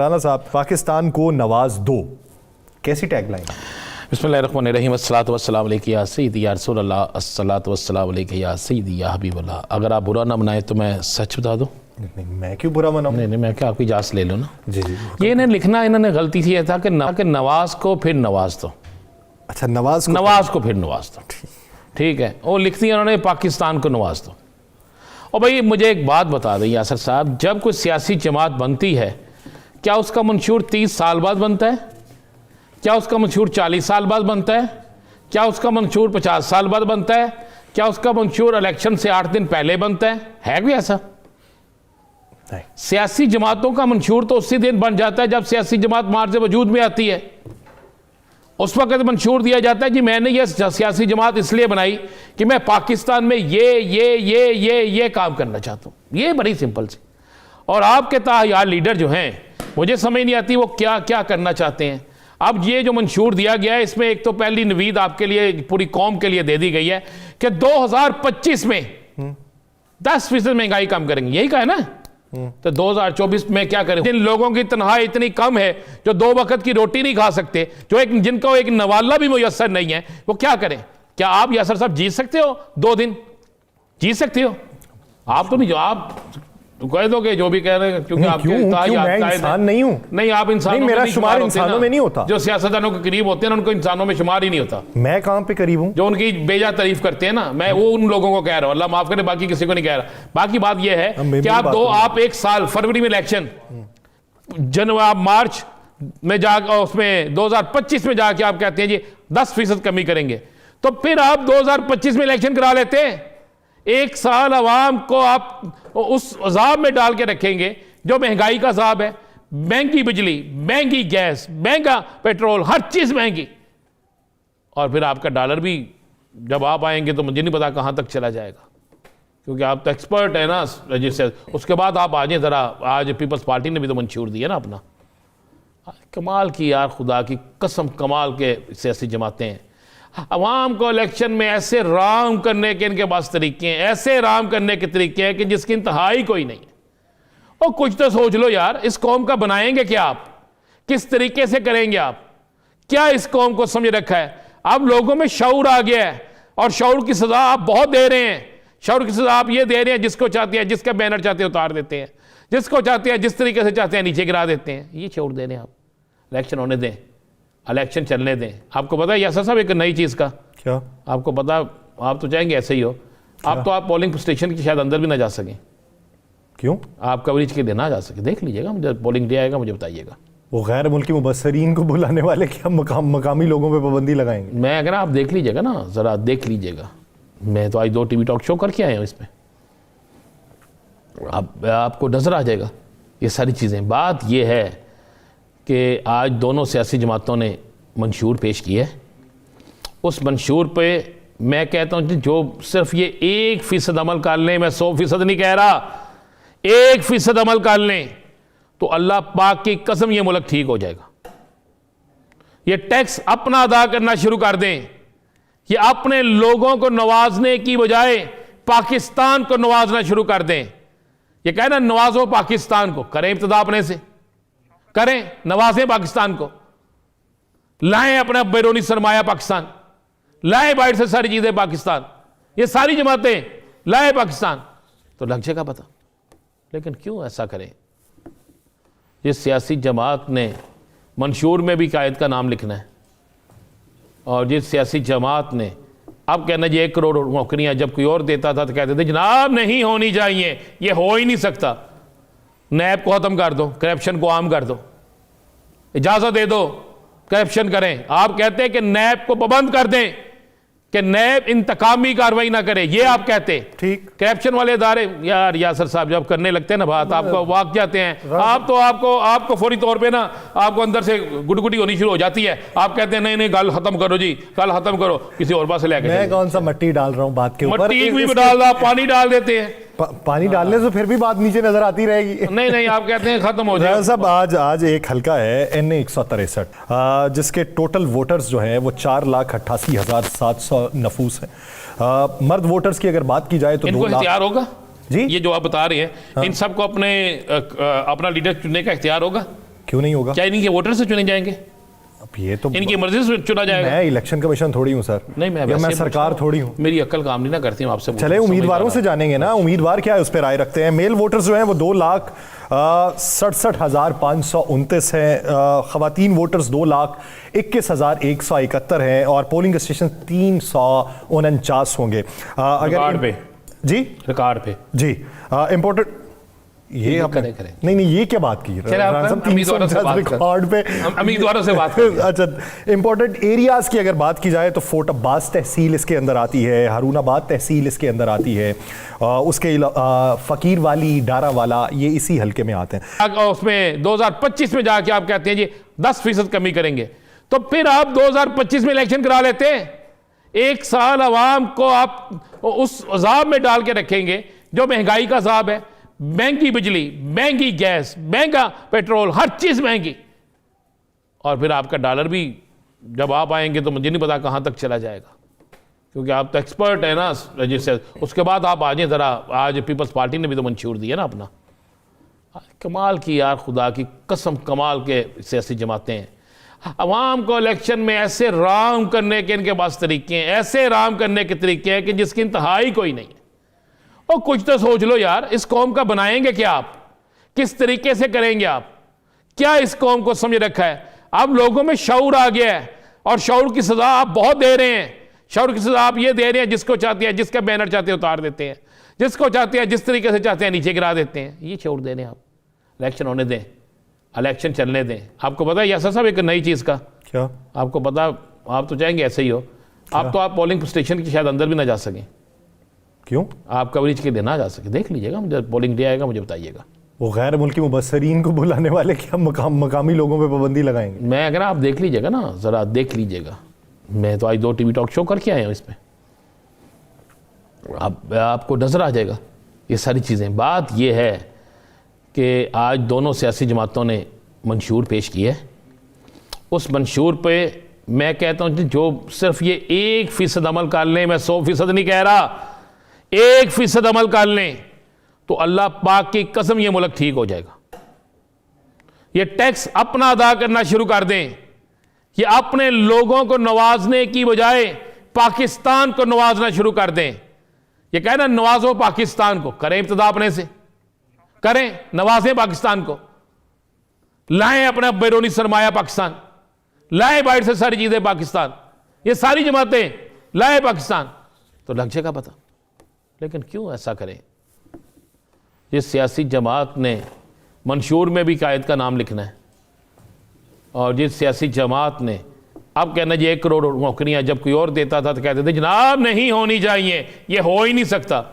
राना साहब, पाकिस्तान को नवाज दो, कैसी टैगलाइन? बिस्मिल्लाहिर्रहमानिर्रहीम, अस्सलातु वस्सलामु अलैका या सय्यदी या रसूल अल्लाह, अस्सलातु वस्सलामु अलैका या सय्यदी या हबीब अल्लाह। अगर आप बुरा ना मनाए तो मैं सच बता दूं? नहीं, मैं क्यों बुरा मनाऊं? नहीं, मैं क्या आपकी इजाज़त ले लूँ ना? जी जी। ये इन्हें लिखना, इन्होंने गलती थी था कि नवाज को फिर नवाज दो। अच्छा, नवाज को फिर नवाज दो, ठीक है। वो लिख दिया उन्होंने पाकिस्तान को नवाज दो। और भाई मुझे एक बात बता दें यासर साहब, जब कोई सियासी जमात बनती है, क्या उसका मंशूर 30 साल बाद बनता है? क्या उसका मंशूर 40 साल बाद बनता है? क्या उसका मंशूर 50 साल बाद बनता है? क्या उसका मंशूर इलेक्शन से 8 दिन पहले बनता है कोई ऐसा? नहीं। सियासी जमातों का मंशूर तो उसी दिन बन जाता है जब सियासी जमात मार्ज वजूद में आती है। उस वक्त मंशूर दिया जाता है कि मैंने ये सियासी जमात इसलिए बनाई कि मैं पाकिस्तान में ये काम करना चाहता हूँ। ये बड़ी सिंपल सी। और आपके ताहयार लीडर जो हैं, मुझे समझ नहीं आती वो क्या क्या करना चाहते हैं। अब ये जो मंशूर दिया गया है, इसमें एक तो पहली नवीद आपके लिए, पूरी कौम के लिए दे दी गई है कि 2025 में 10% महंगाई कम करेंगे। यही कहा है ना? तो 2024 में क्या करें? जिन लोगों की तनख्वाह इतनी कम है, जो 2 वक्त की रोटी नहीं खा सकते, जिनको एक नवाला भी मुयस्सर नहीं है, वो क्या करें? क्या आप यासर साहब जी सकते हो 2 दिन? जी सकते हो? आप तो नहीं, जो आप कह दोगे जो भी कह रहे हैं, क्योंकि आप मैं इंसान नहीं हूं। नहीं, आप इंसान, मेरा शुमार इंसानों में नहीं होता। जो सियासतदानों के करीब होते हैं ना, उनको इंसानों में शुमार ही नहीं होता। मैं कहां पे करीब हूं? जो उनकी बेजा तारीफ करते हैं ना, मैं वो उन लोगों को कह रहा हूं, अल्लाह माफ करे, बाकी किसी को नहीं कह रहा। बाकी बात यह है कि आप 1 साल फरवरी में इलेक्शन, आप मार्च में जाकर उसमें 2025 में जाके आप कहते हैं जी 10% कमी करेंगे, तो फिर आप 2025 में इलेक्शन करा लेते हैं। 1 साल अवाम को आप उस अजाब में डाल के रखेंगे जो महंगाई का अजाब है। महंगी बिजली, महंगी गैस, महंगा पेट्रोल, हर चीज महंगी। और फिर आपका डॉलर भी जब आप आएंगे तो मुझे नहीं पता कहां तक चला जाएगा, क्योंकि आप तो एक्सपर्ट है ना रजिस्टर। उसके बाद आप आ जाए जरा, आज पीपल्स पार्टी ने भी तो मंशूर दिया ना अपना। कमाल की यार, खुदा की कसम, कमाल के सियासी जमातें हैं। अवाम को इलेक्शन में ऐसे राम करने के इनके पास तरीके हैं, ऐसे राम करने के तरीके हैं कि जिसकी इंतहाई कोई नहीं है। और कुछ तो सोच लो यार, इस कौम का बनाएंगे क्या आप? किस तरीके से करेंगे आप? क्या इस कौम को समझ रखा है? अब लोगों में शऊर आ गया है, और शऊर की सजा आप बहुत दे रहे हैं। शऊर की सजा आप ये दे रहे हैं, जिसको चाहते हैं, जिसका बैनर चाहते हैं उतार देते हैं, जिसको चाहते हैं जिस तरीके से चाहते हैं नीचे गिरा देते हैं। ये शऊर दे रहे हैं आप। इलेक्शन होने दें, इलेक्शन चलने दें। आपको पता है यासर साहब एक नई चीज़ का? क्या आपको पता? आप तो चाहेंगे ऐसे ही हो। आप पोलिंग स्टेशन के शायद अंदर भी ना जा सकें। क्यों? आप कवरेज के लिए ना जा सके। देख लीजिएगा, मुझे पोलिंग डे आएगा मुझे बताइएगा। वो गैर मुल्की मुबस्सरीन को बुलाने वाले क्या मकामी लोगों पे पाबंदी लगाएंगे? मैं अगर आप देख लीजिएगा ना, ज़रा देख लीजिएगा। मैं तो आज 2 टीवी टॉक शो करके आया हूँ, इसमें आपको नज़र आ जाएगा ये सारी चीज़ें। बात ये है कि आज दोनों सियासी जमातों ने मंशूर पेश किया है। उस मंशूर पे मैं कहता हूँ जो सिर्फ ये 1% अमल कर लें, मैं 100% नहीं कह रहा, 1% अमल कर लें तो अल्लाह पाक की कसम ये मुल्क ठीक हो जाएगा। ये टैक्स अपना अदा करना शुरू कर दें। ये अपने लोगों को नवाजने की बजाय पाकिस्तान को नवाजना शुरू कर दें। ये कहना नवाजो पाकिस्तान को, करें इब्तिदा अपने से, करें, नवाजें पाकिस्तान को, लाएं अपना बैरूनी सरमाया पाकिस्तान, लाएं बाहर से सारी चीजें पाकिस्तान, ये सारी जमातें लाएं पाकिस्तान, तो लग जाएगा पता। लेकिन क्यों ऐसा करें? जिस सियासी जमात ने मंशूर में भी कायद का नाम लिखना है, और जिस सियासी जमात ने अब कहना जी 1 करोड़ नौकरियां, जब कोई और देता था तो कहते थे जनाब नहीं होनी चाहिए, ये हो ही नहीं सकता, नैब को खत्म कर दो, करप्शन को आम कर दो, इजाजत दे दो करप्शन करें। आप कहते हैं कि नैब को पाबंद कर दें कि नैब इंतकामी कार्रवाई ना करे, ये आप कहते। ठीक, करप्शन वाले इदारे, यार यासर साहब जब करने लगते हैं ना बात, आपको वाक जाते हैं आप, तो आपको फौरी तौर पे ना आपको अंदर से गुटगुटी होनी शुरू हो जाती है। आप कहते हैं नहीं गल खत्म करो जी, कल खत्म करो, किसी और पास से लेकर। मैं कौन सा मट्टी डाल रहा हूँ बात के ऊपर? मट्टी भी डाल रहा, पानी डाल देते हैं। पानी डालने से फिर भी बात नीचे नजर आती रहेगी। नहीं, आप कहते हैं खत्म हो जाए। सब आज एक हल्का है NA 163, जिसके टोटल वोटर्स जो हैं वो 4,88,700 नफूस हैं। मर्द वोटर्स की अगर बात की जाए तो इनको इख्तियार होगा जी, ये जो आप बता रहे हैं। हाँ। इन सबको अपना लीडर चुनने का इख्तियार होगा? क्यों नहीं होगा? क्या इनके वोटर से चुने जाएंगे? अब ये तो इनकी मर्जी से चुना जाएगा? मैं इलेक्शन कमीशन थोड़ी हूँ सर। नहीं, मैं या मैं वैसे सरकार थोड़ी हूँ। मेरी अक्ल काम नहीं ना करती, मैं आपसे चले उम्मीदवारों से जानेंगे ना, उम्मीदवार क्या है उस पर राय रखते हैं। मेल वोटर्स जो हैं वो 2,67,529 हैं। खवातीन वोटर्स 2,21,171 हैं और पोलिंग स्टेशन 349 होंगे। रिकॉर्ड पे जी, रिकॉर्ड पे जी इम्पोर्टेंट ये आपने करें। नहीं ये क्या बात की? रिकॉर्ड पे उम्मीदवारों से बात करें। अच्छा, इंपॉर्टेंट एरियाज की अगर बात की जाए तो फोर्ट अब्बास तहसील इसके अंदर आती है, हारूनाबाद तहसील इसके अंदर आती है, उसके फकीर वाली, डारा वाला, ये इसी हल्के में आते हैं। उसमें 2025 में जाके आप कहते हैं जी 10% कमी करेंगे, तो फिर आप 2025 में इलेक्शन करा लेते हैं। एक साल अवाम को आप उस अजाब में डाल के रखेंगे जो महंगाई का अजाब है। महंगी बिजली, महंगी गैस, महंगा पेट्रोल, हर चीज महंगी। और फिर आपका डॉलर भी जब आप आएंगे तो मुझे नहीं पता कहां तक चला जाएगा, क्योंकि आप तो एक्सपर्ट है ना रजिस्टर। उसके बाद आप आ जाए जरा, आज पीपल्स पार्टी ने भी तो मंशूर दिया ना अपना। कमाल की यार, खुदा की कसम, कमाल के सियासी जमातें हैं। अवाम को इलेक्शन में ऐसे राम करने के इनके पास तरीके हैं, ऐसे राम करने के तरीके हैं कि जिसकी इंतहाई कोई नहीं है। और कुछ तो सोच लो यार, इस कौम का बनाएंगे क्या आप? किस तरीके से करेंगे आप? क्या इस कौम को समझ रखा है? अब लोगों में शऊर आ गया है और शऊर की सजा आप बहुत दे रहे हैं। शऊर की सजा आप ये दे रहे हैं, जिसको चाहते हैं, जिसका बैनर चाहते हैं उतार देते हैं, जिसको चाहते हैं जिस तरीके से चाहते हैं नीचे गिरा देते हैं। ये शऊर दे रहे हैं आप। इलेक्शन होने दें, इलेक्शन चलने दें। आपको पता है यासर साहब एक नई चीज़ का, क्या आपको पता? आप तो चाहेंगे ऐसे ही हो। आप तो आप पोलिंग स्टेशन के शायद अंदर भी ना जा सकें। क्यों? आप कवरेज के लिए ना जा सके। देख लीजिएगा, मुझे पोलिंग डे आएगा मुझे बताइएगा। वो गैर मुल्की मुबस्सरीन को बुलाने वाले क्या मकामी लोगों पे पाबंदी लगाएंगे? मैं अगर आप देख लीजिएगा ना, ज़रा देख लीजिएगा। मैं तो आज 2 टीवी टॉक शो करके आया हूँ, इसमें आपको नजर आ जाएगा ये सारी चीज़ें। बात ये है कि आज दोनों सियासी जमातों ने मंशूर पेश किया है। उस मंशूर पे मैं कहता हूँ जो सिर्फ ये 1% अमल कर लें, मैं 100% नहीं कह रहा, 1% अमल कर लें तो अल्लाह पाक की कसम ये मुल्क ठीक हो जाएगा। ये टैक्स अपना अदा करना शुरू कर दें। ये अपने लोगों को नवाजने की बजाय पाकिस्तान को नवाजना शुरू कर दें। ये कहना नवाजो पाकिस्तान को, करें इब्तिदा अपने से, करें, नवाजें पाकिस्तान को, लाएं अपना बैरूनी सरमाया पाकिस्तान, लाएं बाहर से सारी चीजें पाकिस्तान, ये सारी जमातें लाएं पाकिस्तान, तो लग जाएगा पता। लेकिन क्यों ऐसा करें? जिस सियासी जमात ने मंशूर में भी कायद का नाम लिखना है, और जिस सियासी जमात ने अब कहना जी 1 करोड़ नौकरियां, जब कोई और देता था तो कहते थे जनाब नहीं होनी चाहिए, ये हो ही नहीं सकता।